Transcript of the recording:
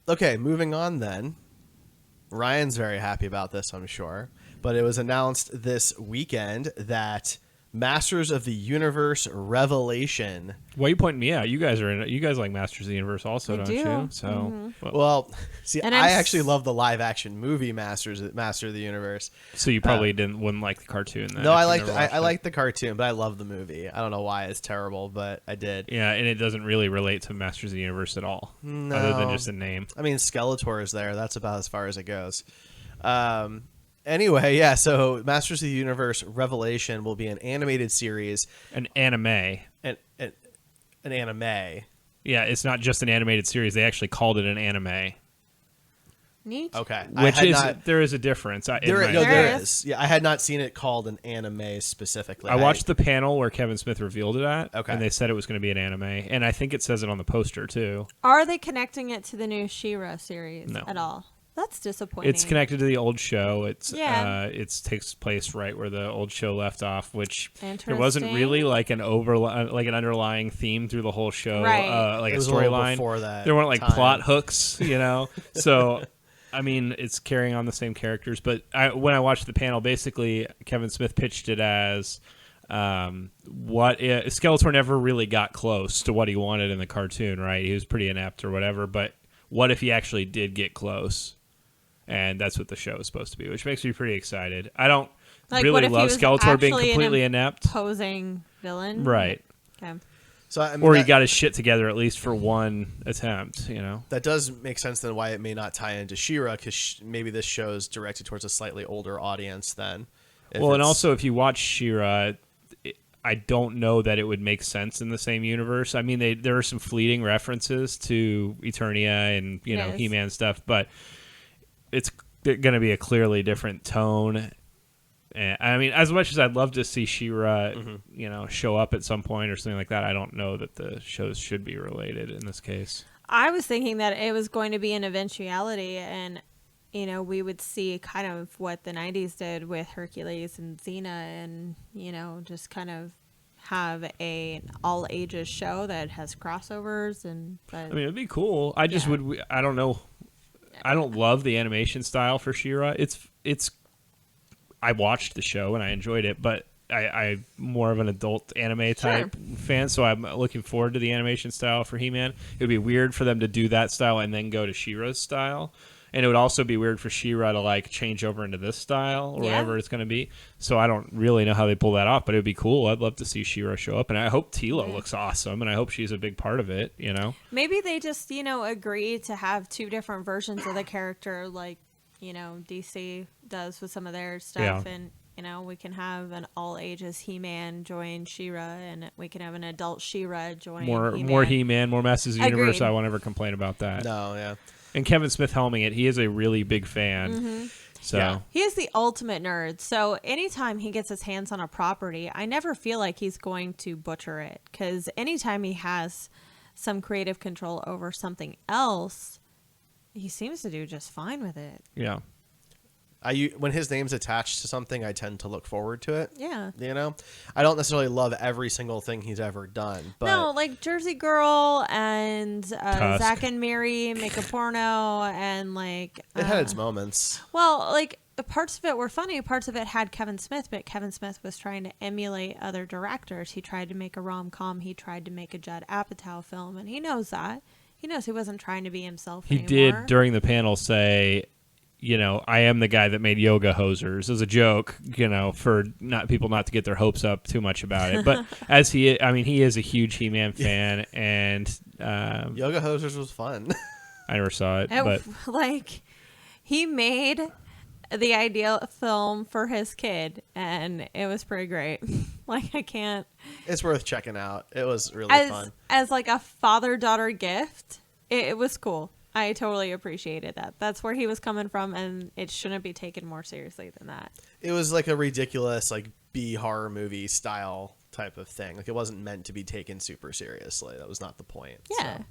Okay, moving on then. Ryan's very happy about this, I'm sure. But it was announced this weekend that Masters of the Universe Revelation. Why are you pointing me out? You guys are in. You guys like Masters of the Universe also, don't you? So, Well, see, And I actually love the live action movie Master of the Universe. so you probably wouldn't like the cartoon then. No, I like the cartoon, but I love the movie. I don't know why it's terrible, but I did. Yeah, and it doesn't really relate to Masters of the Universe at all, No. other than just the name. I mean, Skeletor is there. That's about as far as it goes. Anyway, yeah, so Masters of the Universe Revelation will be an animated series. An anime. An anime. Yeah, it's not just an animated series. They actually called it an anime. Neat. Okay. There is a difference. There is. Yeah, I had not seen it called an anime specifically. I watched the panel where Kevin Smith revealed it at, okay, and they said it was going to be an anime, and I think it says it on the poster too. Are they connecting it to the new She-Ra series at all? That's disappointing. It's connected to the old show. It takes place right where the old show left off, which there wasn't really like an underlying theme through the whole show, right. Like a storyline. There weren't like plot hooks, So, I mean, it's carrying on the same characters. But when I watched the panel, basically Kevin Smith pitched it as Skeletor never really got close to what he wanted in the cartoon, right? He was pretty inept or whatever. But what if he actually did get close? And that's what the show is supposed to be, which makes me pretty excited. I don't really love Skeletor being completely inept. Opposing villain. Right. Okay. So, I mean, or he got his shit together at least for one attempt, That does make sense then why it may not tie into She-Ra, because maybe this show is directed towards a slightly older audience then. Well, and also if you watch She-Ra, I don't know that it would make sense in the same universe. I mean, there are some fleeting references to Eternia and, He-Man stuff, but it's going to be a clearly different tone. And, I mean, as much as I'd love to see She-Ra, show up at some point or something like that, I don't know that the shows should be related in this case. I was thinking that it was going to be an eventuality, and we would see kind of what the 90s did with Hercules and Xena, and just kind of have a all ages show that has crossovers. I mean, it'd be cool. I just would. I don't know. I don't love the animation style for She-Ra. It's. I watched the show and I enjoyed it, but I'm more of an adult anime type fan, so I'm looking forward to the animation style for He-Man. It would be weird for them to do that style and then go to She-Ra's style, and it would also be weird for She-Ra to like change over into this style or whatever it's going to be. So I don't really know how they pull that off, but it would be cool. I'd love to see She-Ra show up, and I hope Tila looks awesome, and I hope she's a big part of it. Maybe they just agree to have two different versions of the character, like DC does with some of their stuff, and we can have an all ages He-Man join She-Ra, and we can have an adult She-Ra join more He-Man, more Masters of the Universe. I won't ever complain about that. No, yeah. And Kevin Smith helming it, he is a really big fan. Mm-hmm. So he is the ultimate nerd. So anytime he gets his hands on a property, I never feel like he's going to butcher it, because anytime he has some creative control over something else, he seems to do just fine with it. Yeah. When his name's attached to something, I tend to look forward to it. Yeah. I don't necessarily love every single thing he's ever done. But no, like Jersey Girl and Zack and Miri Make a Porno, and like... it had its moments. Well, like, parts of it were funny. Parts of it had Kevin Smith, but Kevin Smith was trying to emulate other directors. He tried to make a rom-com. He tried to make a Judd Apatow film, and he knows that. He knows he wasn't trying to be himself anymore. He did, during the panel, say... I am the guy that made Yoga Hosers as a joke, for people not to get their hopes up too much about it. But he is a huge He-Man fan, and Yoga Hosers was fun. I never saw it, but he made the ideal film for his kid, and it was pretty great. I can't. It's worth checking out. It was really fun. As like a father-daughter gift, it was cool. I totally appreciated that. That's where he was coming from, and it shouldn't be taken more seriously than that. It was like a ridiculous, B horror movie style type of thing. It wasn't meant to be taken super seriously. That was not the point. Yeah. So.